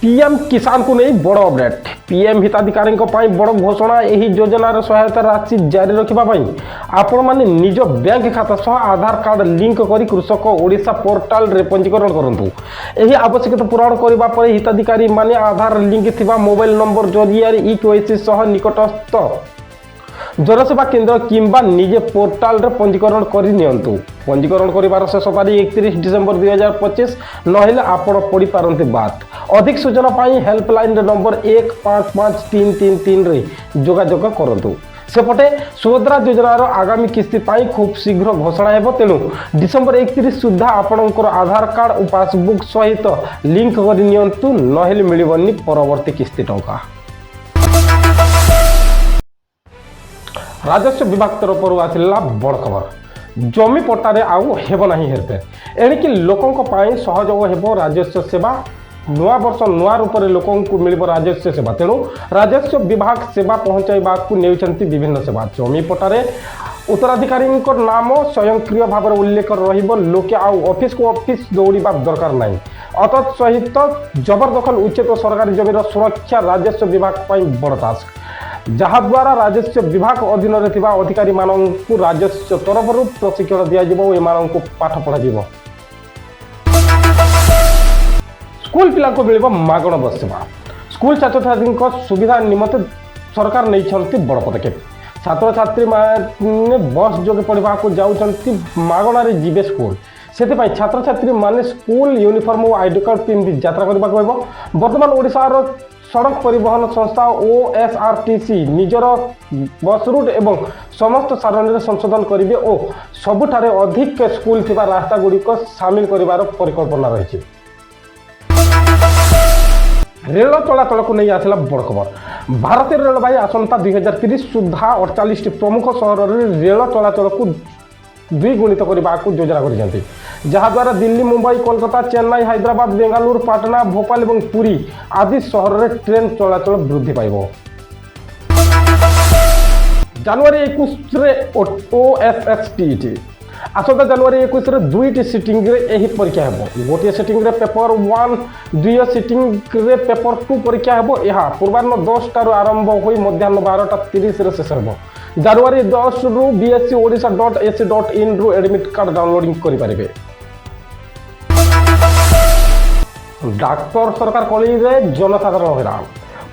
PM किसान को नहीं बड़ अपडेट। पीएम हिताधिकारी बड़ घोषणा। यही योजनार सहायता राशि जारी रखा आपण मैंने निज बैंक खाता सह आधार कार्ड लिंक कर कृषक ओडिशा पोर्टाल रे पंजीकरण करूँ। यही आवश्यकता पूरण करने पर हिताधिकारी माने आधार लिंक थिबा मोबाइल नंबर जरिया इकेवाईसी सह निकटस्थ जनसेवा केन्द्र किंबा निजे पोर्टाल रे पंजीकरण करि नियंतु। पंजीकरण करिवार शेष तारीख 31 डिसेंबर 2025 नहेले आपण पढ़ी पारंते बात। अधिक सूचना पाई हेल्पलाइन नंबर 155333 रे जोगाजोग करंतु। सेपटे सुभद्रा योजनार आगामी किस्ती पाई खूब शीघ्र घोषणा हेबो। तेणु डिसेंबर 31 सुधा आपणकर आधार कार्ड और पासबुक सहित लिंक करि नियंतु, नहेले मिलिबनी परवर्ती किस्ती टंका। राजस्व विभाग तरफ आसिला बड़ खबर। जमी पट्टारे आउ हेब नाही हेरफेर। एणिकी लोकों सहयोग हेब राजस्व सेवा। नुआ वर्ष नुआ रूप से लोकों मिल राजस्व सेवा। तेणु राजस्व विभाग सेवा पहुँचाइबा विभिन्न सेवा। जमी पट्टारे उत्तराधिकारी नाम स्वयंक्रिय भाव में उल्लेख रहिबो। लोके आउ ऑफिस को ऑफिस दौड़िबा दरकार नहीं। अतः सहित जबरदखल उचित सरकारी जमीर सुरक्षा राजस्व विभाग बड़ टास्क, जहाँ द्वारा राजस्व विभाग अधीन अधिकारी मानू राजस्व तरफ प्रशिक्षण दिज्व। एम पाठ पढ़ा। स्कूल पिला को मिल मागण बस सेवा। स्कूल छात्र छात्री सुविधा निमंते सरकार नहीं बड़ पदक्षेप। छात्र छात्री मैंने बस जोगे पढ़ा जाऊँच मागणारे जीवे स्कूल। से छात्र छात्री माने स्कूल यूनिफॉर्म और आईडी कार्ड पिंधि यात्रा करने को। बर्तमान ओडिशार सड़क परिवहन संस्था OSRTC निजर बस रूट एवं समस्त सारणी संशोधन करेंगे और सबुठारे अधिक स्कूल थिबा रास्ता गुड़िक सामिल करिवार परिकल्पना रही। रेल चलाचल को नहीं आसला बड़ खबर। भारतीय रेलवे आसंता 2030 सुधा 48 प्रमुख सहर में रेल चलाचल को द्विगुणित करने को योजना कर, जहाद्वारा दिल्ली, मुंबई, कोलकाता, चेन्नई, हैदराबाद, बेंगालुरु, पाटना, भोपाल और पुरी आदि सहर में ट्रेन चलाचल वृद्धि पाइब। जनवरी 21 OSSTET आसंता जनवरी 21 दुईटी सिटिंग रे परीक्षा हेबो। गोटे सिटिंग रे पेपर 1, दुई सिटिंग रे पेपर 2 परीक्षा हेबो। यह पूर्वाह्न 10 टारू आरंभ होई मध्याह्न 12:30 रे शेष हेबो। जनवरी 10 रु bsc.odisha.ac.in रु एडमिट कार्ड डाउनलोडिंग करि पारिबे। डाक्तर सरकार कली रे जनसाधारण हैरान।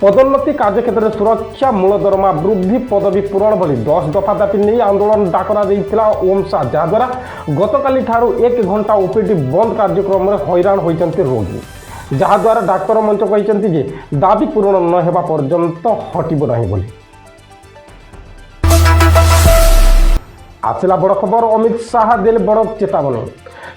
पदोन्नति कार्यक्षेत्र सुरक्षा मूल दरमा वृद्धि पदवी पूरण भली 10 दफा दाबी नहीं आंदोलन डाकरा देइथिला ओमसा, जहाद्वारा गतकाली ठारू 1 घंटा ओपीडी बंद कार्यक्रम में हैरान होइचंती रोगी। जहाद्वारा डाक्तर मंच कहिचंती जे दाबी पूरण न हेबा पर्यंत हटिबो नाही बोली। आसला बड़ खबर। अमित शाह दिल बड़ चेतावनी।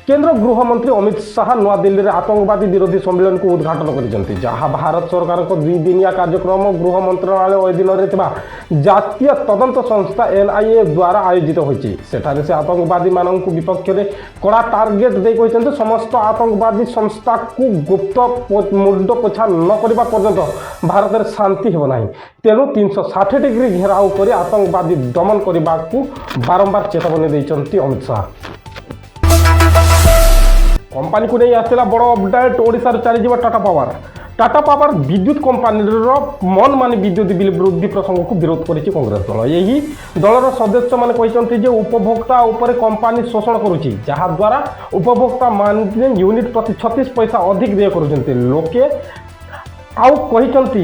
केंद्र गृह मंत्री अमित शाह नवा दिल्ली में आतंकवादी विरोधी सम्मेलन को उद्घाटन कर, जहां भारत सरकार को 2 दिनिया कार्यक्रम गृह मंत्रालय अधीन में जातीय तदंत संस्था NIA द्वारा आयोजित होती। सेठारे से आतंकवादी मानू विपक्ष में कड़ा टार्गेट दे कहते समस्त आतंकवादी संस्था को गुप्त मुंड पोछा न करने पर्यंत भारत में शांति हो ना। तेणु 360 डिग्री घेराव कर आतंकवादी दमन करने को बारंबार चेतावनी देते अमित शाह। कंपनी को नहीं आसला बड़ अपडेट। ओडिशा चली टाटा पावर। टाटा पावर विद्युत कंपनी मन मानी विद्युत बिल वृद्धि प्रसंग को विरोध करिछि कांग्रेस दल। यही दलर सदस्य माने कहते जे उपभोक्ता उपर कंपनी शोषण करुछि, जहाँ द्वारा उपभोक्ता माने यूनिट प्रति 36 पैसा अधिक व्यय करुछन्ते। लोके आउ कहते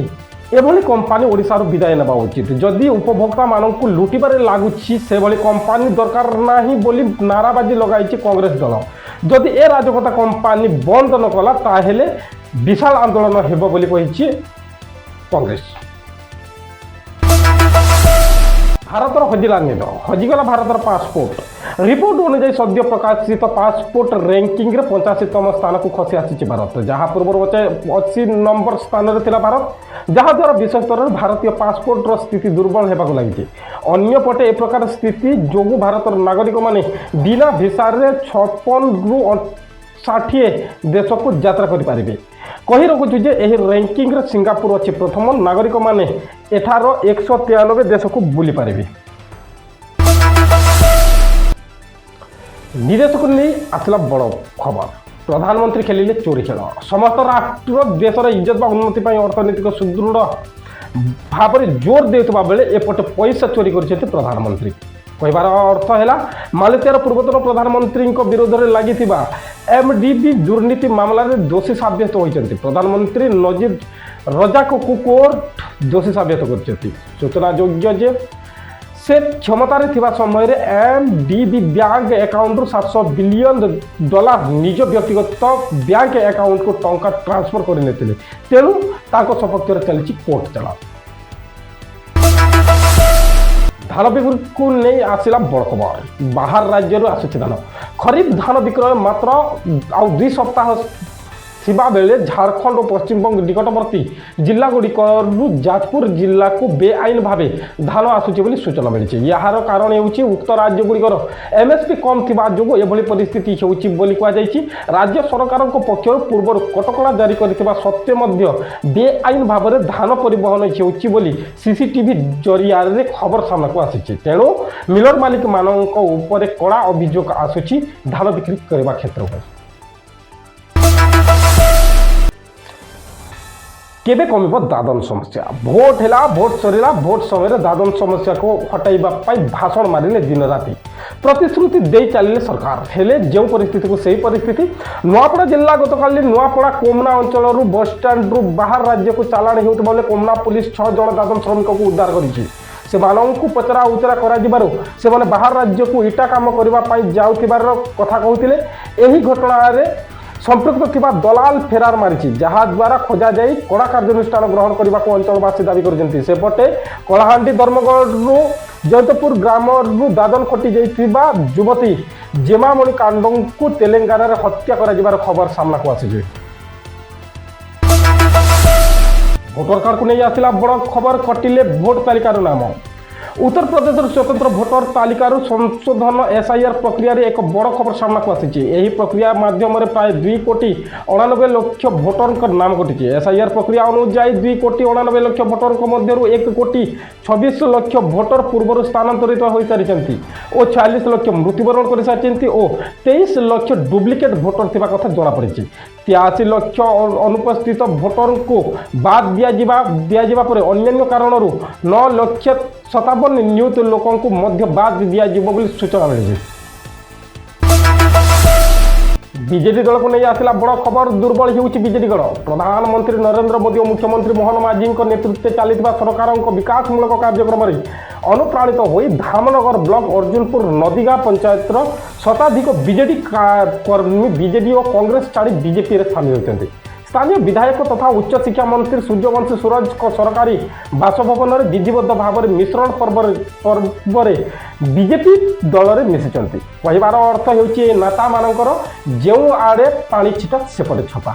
एभली कंपनी ओडिशार विदाय नेबा उचित। जदि उपभोक्ता मानक लुटिबारे लागुछि से भली कंपनी दरकार नाही बोली नाराबाजी लगाइछि कांग्रेस दल। जदि ए राजकता कंपनी बंद न कला ताहेले विशाल आंदोलन हेबो बोली कहिछि कांग्रेस। भारतर हजिला निद हजिगला भारतर पासपोर्ट। रिपोर्ट अनुसार सद्य प्रकाशित पासपोर्ट रैंकिंग रे 85तम स्थान को खसी आसी भारत, जहाँ पूर्व 80 नंबर स्थान में थिला भारत, जहाँ द्वारा विश्व स्तर में भारतीय पासपोर्टर स्थिति दुर्बल होगा लगी। अन्यपटे ए प्रकार स्थिति जोगु भारत नागरिक माने बिना भिसा रे 56 रु 60 देश को यात्रा करें। कही रखुछु जे एही रैंकिंग रे सिंगापुर अच्छी प्रथम। नागरिक माने एठार 193 देश को बुली पारिबे। निदेश को नहीं आसला बड़ खबर। प्रधानमंत्री खेलिले चोरी खेल समस्त राष्ट्र देशर इज्जत व उन्नति अर्थनैतिक सुदृढ़ भाव में जोर देता बेले एपटे पैसा चोरी कर प्रधानमंत्री कहबार अर्थ है मालेशियार पूर्वतन प्रधानमंत्री विरोध में लगी एमडीबी दुर्नीति मामलें दोषी साब्यस्त होती प्रधानमंत्री नजीर रजाक को कोर्ट दोषी साब्यस्त कर सूचना योग्य से क्षमतार समय एमडीबी बैंक अकाउंट रु $700 बिलियन निज व्यक्तिगत बैंक अकाउंट को टंका ट्रांसफर करते तेणु सपक्ष चली कोर्ट चला धान बिक्री को नहीं आसला बड़ खबर बाहर राज्य आसुची धान खरीफ धान विक्रय मात्र आउ 2 सप्ताह थिबा बेले झारखंड और पश्चिमबंग निकटवर्ती जिलागुड़िक जाजपुर जिला को बेआईन भाव धान आसुची बोली सूचना मिली यार कारण होउची उक्त राज्यगुड़िकर एमएसपी कम थिबा जोगो एभली परिस्थिति होउची बोली कहुई राज्य सरकार पक्षर पूर्व कटकणा जारी करथिबा सत्वे मध्य बेआईन भाव में धान परिवहन होउची बोली सीसीटीवी जरिया रे खबर सामना को आसी तेणु मिलर मालिक मानक ऊपर कड़ा अभियोग आसुची धान बिक्री करबा क्षेत्र में केबे कमिब दादन समस्या भोट है भोट सरला भोट समय दादन समस्या को हटाइबा भाषण मारे दिन राति प्रतिश्रुति दे चलिए सरकार हेले जो परिस्थिति को सही परिस्थिति नुआपड़ा जिला गतकाली नुआपड़ा कोमना अंचल बस स्टैंड रु बाहर राज्य को चालाण होता बेले कोमना पुलिस 6 जन दादन श्रमिक को उद्धार कर पचरा उचरा कर बाहर राज्य को इटा काम करने जाऊर कथा कहते घटन संपृक्त थिबा दलाल फेरार मारी जहाँ द्वारा खोजा जाई कड़ा कार्यानुष्ठान ग्रहण करने को अंचलवासी दावी करते सेपटे कलाहांडी धर्मगढ़ जयंतपुर ग्राम दादन खटी जाइथिबा युवती जेमामणि कांड को तेलंगाना रे हत्या कर खबर सामना को आसी भोटर कार्ड को नहीं आसला बड़ खबर कटिले भोट तालिकार नाम उत्तर प्रदेश स्वतंत्र भोटर तालिकार संशोधन एसआईआर प्रक्रिया रे एक बड़ खबर सामना को आसी यही प्रक्रिया माध्यम प्राय 2,99,00,000 भोटर नाम कटि एसआईआर प्रक्रिया अनुसार 2,99,00,000 भोटर मध्य 1,26,00,000 भोटर पूर्व स्थानांतरित हो सारी और 46 लाख मृत्युवरण कर सारी और 23 लाख डुप्लिकेट भोटर थिबा कथा जनापड़ी 83 लाख अनुपस्थित भोटर को बाद दिया पर अन्य कारण 9,57,000 नियुक्त लोकों को मध्य बाद दिया सूचना मिली बीजेडी दल को नहीं आसला बड़ खबर दुर्बल होउची बीजेडी दल प्रधानमंत्री नरेंद्र मोदी और मुख्यमंत्री मोहन माझी नेतृत्व चली सरकार विकासमूलक कार्यक्रम अनुप्राणित हो धामनगर ब्लॉक अर्जुनपुर नदीगा पंचायत शताधिक बीजेडी कर्मी बीजेडी और कांग्रेस छाड़ी बीजेपी सामिल होती स्थानीय विधायक तथा उच्च शिक्षा मंत्री सूर्यवंशी सूरज को सरकारी बासभवन में विधिबद्ध भाव में मिश्रण पर्व बीजेपी दल में मिशिंट कहबार अर्थ हो नेता मानकर जो आड़े पानी छिटा सेपटे छपा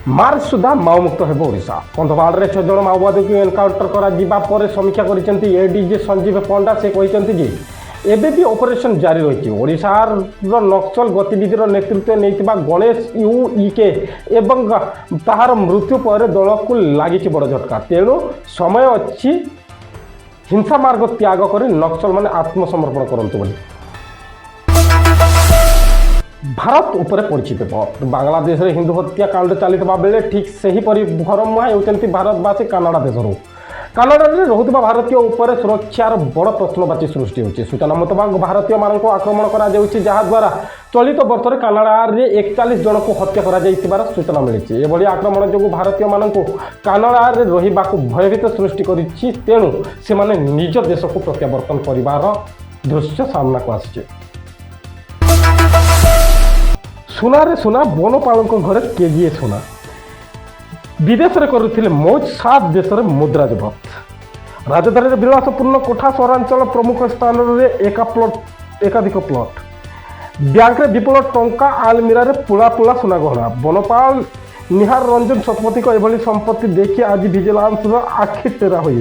मार्च सुधा माओमुक्त हो ओडिशा कंधमाल में 6 जन माओवादी को एनकाउंटर कर समीक्षा कर एडीजी संजीव पंडा से कहते एबे भी ऑपरेशन जारी रही ओडिशार नक्सल गतिविधि नेतृत्व नहीं गणेश यूईके एवं ताहार मृत्यु पर दल को लगी बड़ झटका तेणु समय अच्छी हिंसा मार्ग त्याग कर नक्सल माने आत्मसमर्पण करंतु बोली भारत उपरे पड़ी पेपर बांग्लादेश रे हिंदू हत्या कांड चलता बेले ठीक से ही भरम मुहां होती भारतवासी कानाडा देशरू कानाडा में रोहुवा भारतीय उपर सुरक्षार बड़ प्रश्नवाची सृष्टि होती सूचना मुताबिक भारतीय मानक आक्रमण कर जहाद्वारा चलित वर्ष में कानाडा रे 41 जन को हत्या कर सूचना मिली एभली आक्रमण जो भारतीय मानक कानाडा रे रहिबा को भयभीत सृष्टि करिछि तेणु से माने निज देश को प्रत्यावर्तन करिवार दृश्य सामना को आसी सुना रे सुना बनपाल घरे केजीए सुना विदेश में करुले मौज 7 देश में मुद्रा जबत राजधानी विलासपूर्ण कोठा सहरांचल प्रमुख स्थान में एकाधिक प्लट बैंक रे विपुल टंका आलमीरा रे पुला पुला सुना गहना बनपाल निहार रंजन शतपथी को एभली संपत्ति देखी आज विजिलेंस आखि तेरा हो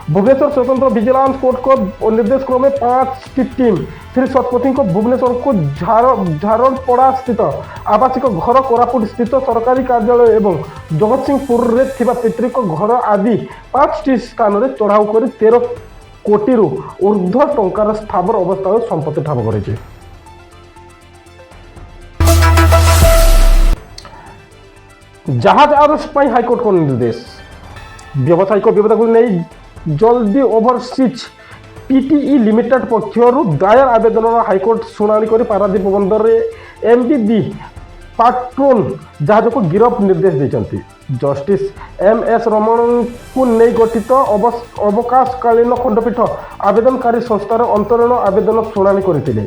भुवनेश्वर स्वतंत्र विजिलेंस कोर्ट को निर्देश क्रमे 5 टीम श्री शतपथी को भुवनेश्वर को झारड़पड़ा स्थित आवासिक घर कोरापुट स्थित सरकारी कार्यालय एवं जगतसिंहपुर रे थिबा पैतृक घर आदि 5टी स्थान में चढ़ाऊ कर 13 କୋଟିରୁ ଊର୍ଦ୍ଧ୍ୱ ଟଙ୍କାର ସ୍ଥାବର ଅବସ୍ଥାରେ ସମ୍ପତ୍ତି ଠାବ କରିଛି। ଜାହାଜ ଆରେଷ୍ଟ ପାଇଁ ହାଇକୋର୍ଟଙ୍କ ନିର୍ଦ୍ଦେଶ। ବ୍ୟବସାୟିକ ବିବାଦକୁ ନେଇ ଜଲ୍ଦି ଓଭରସିଜ୍ ପିଟିଇ ଲିମିଟେଡ୍ ପକ୍ଷରୁ ଦାୟର ଆବେଦନର ହାଇକୋର୍ଟ ଶୁଣାଣି କରି ପାରାଦୀପ ବନ୍ଦରରେ ଏମ୍ବିବି ପାଟ୍ରୋନ୍ ଜାହାଜକୁ ଗିରଫ ନିର୍ଦ୍ଦେଶ ଦେଇଛନ୍ତି। ଜଷ୍ଟିସ୍ MS ରମଣଙ୍କୁ ନେଇ ଗଠିତ ଅବକାଶକାଳୀନ ଖଣ୍ଡପୀଠ ଆବେଦନକାରୀ ସଂସ୍ଥାର ଅନ୍ତରୀଣ ଆବେଦନ ଶୁଣାଣି କରିଥିଲେ।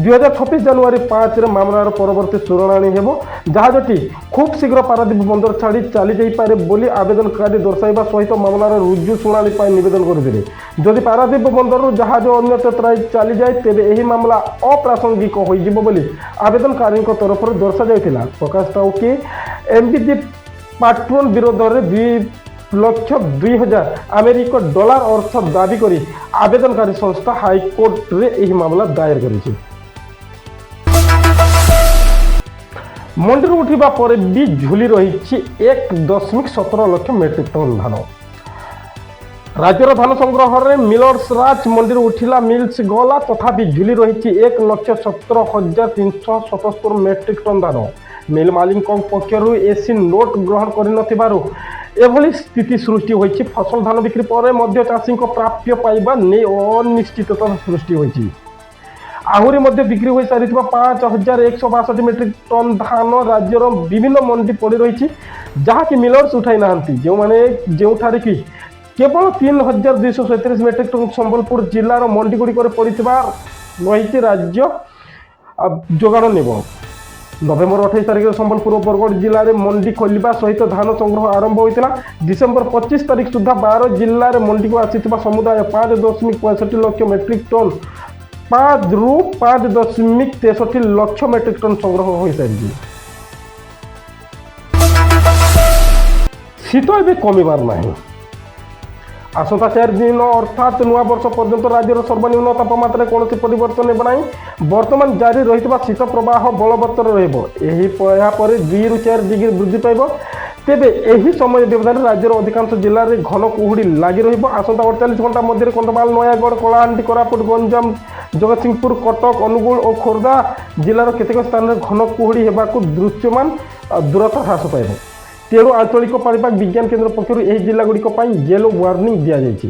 2026 ଜାନୁଆରୀ 5ରେ ମାମଲାର ପରବର୍ତ୍ତୀ ଶୁଣାଣି ହେବ। ଜାହାଜଟି ଖୁବ୍ ଶୀଘ୍ର ପାରାଦୀପ ବନ୍ଦର ଛାଡ଼ି ଚାଲିଯାଇପାରେ ବୋଲି ଆବେଦନକାରୀ ଦର୍ଶାଇବା ସହିତ ମାମଲାର ରୁଜୁ ଶୁଣାଣି ପାଇଁ ନିବେଦନ କରିଥିଲେ। ଯଦି ପାରାଦୀପ ବନ୍ଦରରୁ ଜାହାଜ ଅନ୍ୟତ୍ର ଚାଲିଯାଏ ତେବେ ଏହି ମାମଲା ଅପ୍ରାସଙ୍ଗିକ ହୋଇଯିବ ବୋଲି ଆବେଦନକାରୀଙ୍କ ତରଫରୁ ଦର୍ଶାଯାଇଥିଲା। ପ୍ରକାଶଥାଉକି ଏମ୍ବିବି ପାଟ୍ରୋନ୍ ବିରୋଧରେ $2,02,000 ଆମେରିକୀୟ ଡଲାର ଅର୍ଥ ଦାବି କରି ଆବେଦନକାରୀ ସଂସ୍ଥା ହାଇକୋର୍ଟରେ ଏହି ମାମଲା ଦାୟର କରିଛି। ମଣ୍ଡିରୁ ଉଠିବା ପରେ ବି ଝୁଲି ରହିଛି 1.17 ଲକ୍ଷ ମେଟ୍ରିକ୍ ଟନ୍ ଧାନ। ରାଜ୍ୟର ଧାନ ସଂଗ୍ରହରେ ମିଲର୍ସ ରାଜ ମଣ୍ଡିରୁ ଉଠିଲା ମିଲ୍ସ ଗଲା, ତଥାପି ଝୁଲି ରହିଛି 1,17,377 ମେଟ୍ରିକ୍ ଟନ୍ ଧାନ। ମିଲ୍ ମାଲିକଙ୍କ ପକ୍ଷରୁ ଏସି ନୋଟ୍ ଗ୍ରହଣ କରିନଥିବାରୁ ଏଭଳି ସ୍ଥିତି ସୃଷ୍ଟି ହୋଇଛି। ଫସଲ ଧାନ ବିକ୍ରି ପରେ ମଧ୍ୟ ଚାଷୀଙ୍କ ପ୍ରାପ୍ୟ ପାଇବା ନେଇ ଅନିଶ୍ଚିତତା ସୃଷ୍ଟି ହୋଇଛି। ଆହୁରି ମଧ୍ୟ ବିକ୍ରି ହୋଇସାରିଥିବା 5,162 ମେଟ୍ରିକ୍ ଟନ୍ ଧାନ ରାଜ୍ୟର ବିଭିନ୍ନ ମଣ୍ଡି ପଡ଼ି ରହିଛି, ଯାହାକି ମିଲର୍ସ ଉଠାଇ ନାହାନ୍ତି। ଯେଉଁଠାରେ କି କେବଳ 3,237 ମେଟ୍ରିକ୍ ଟନ୍ ସମ୍ବଲପୁର ଜିଲ୍ଲାର ମଣ୍ଡିଗୁଡ଼ିକରେ ପଡ଼ିଥିବା ରହିଛି ରାଜ୍ୟ ଯୋଗାଣ ନେବ। ନଭେମ୍ବର 28 ତାରିଖରେ ସମ୍ବଲପୁର ଓ ବରଗଡ଼ ଜିଲ୍ଲାରେ ମଣ୍ଡି ଖୋଲିବା ସହିତ ଧାନ ସଂଗ୍ରହ ଆରମ୍ଭ ହୋଇଥିଲା। ଡିସେମ୍ବର 25 ତାରିଖ ସୁଦ୍ଧା 12 ଜିଲ୍ଲାରେ ମଣ୍ଡିକୁ ଆସିଥିବା ସମୁଦାୟ 5.65 ଲକ୍ଷ ମେଟ୍ରିକ୍ ଟନ୍ 5ରୁ 5.63 ଲକ୍ଷ ମେଟ୍ରିକ୍ ଟନ୍ ସଂଗ୍ରହ ହୋଇସାରିଛି। ଶୀତ ଏବେ କମିବାର ନାହିଁ। ଆସନ୍ତା 4 ଦିନ ଅର୍ଥାତ୍ ନୂଆବର୍ଷ ପର୍ଯ୍ୟନ୍ତ ରାଜ୍ୟର ସର୍ବନିମ୍ନ ତାପମାତ୍ରାରେ କୌଣସି ପରିବର୍ତ୍ତନ ହେବ ନାହିଁ। ବର୍ତ୍ତମାନ ଜାରି ରହିଥିବା ଶୀତ ପ୍ରବାହ ବଳବତ୍ତର ରହିବ। ଏହାପରେ 2ରୁ 4 ଡିଗ୍ରୀ ବୃଦ୍ଧି ପାଇବ। ତେବେ ଏହି ସମୟ ବ୍ୟବଧାନରେ ରାଜ୍ୟର ଅଧିକାଂଶ ଜିଲ୍ଲାରେ ଘନ କୁହୁଡ଼ି ଲାଗି ରହିବ। ଆସନ୍ତା 48 ଘଣ୍ଟା ମଧ୍ୟରେ କନ୍ଧମାଳ, ନୟାଗଡ଼, କଳାହାଣ୍ଡି, କୋରାପୁଟ, ଗଞ୍ଜାମ, ଜଗତସିଂହପୁର, କଟକ, ଅନୁଗୁଳ ଓ ଖୋର୍ଦ୍ଧା ଜିଲ୍ଲାର କେତେକ ସ୍ଥାନରେ ଘନ କୁହୁଡ଼ି ହେବାକୁ ଦୃଶ୍ୟମାନ ଦୂରତା ହ୍ରାସ ପାଇବ। ତେଣୁ ଆଞ୍ଚଳିକ ପାଣିପାଗ ବିଜ୍ଞାନ କେନ୍ଦ୍ର ପକ୍ଷରୁ ଏହି ଜିଲ୍ଲାଗୁଡ଼ିକ ପାଇଁ ୟେଲୋ ୱାର୍ଣ୍ଣିଂ ଦିଆଯାଇଛି।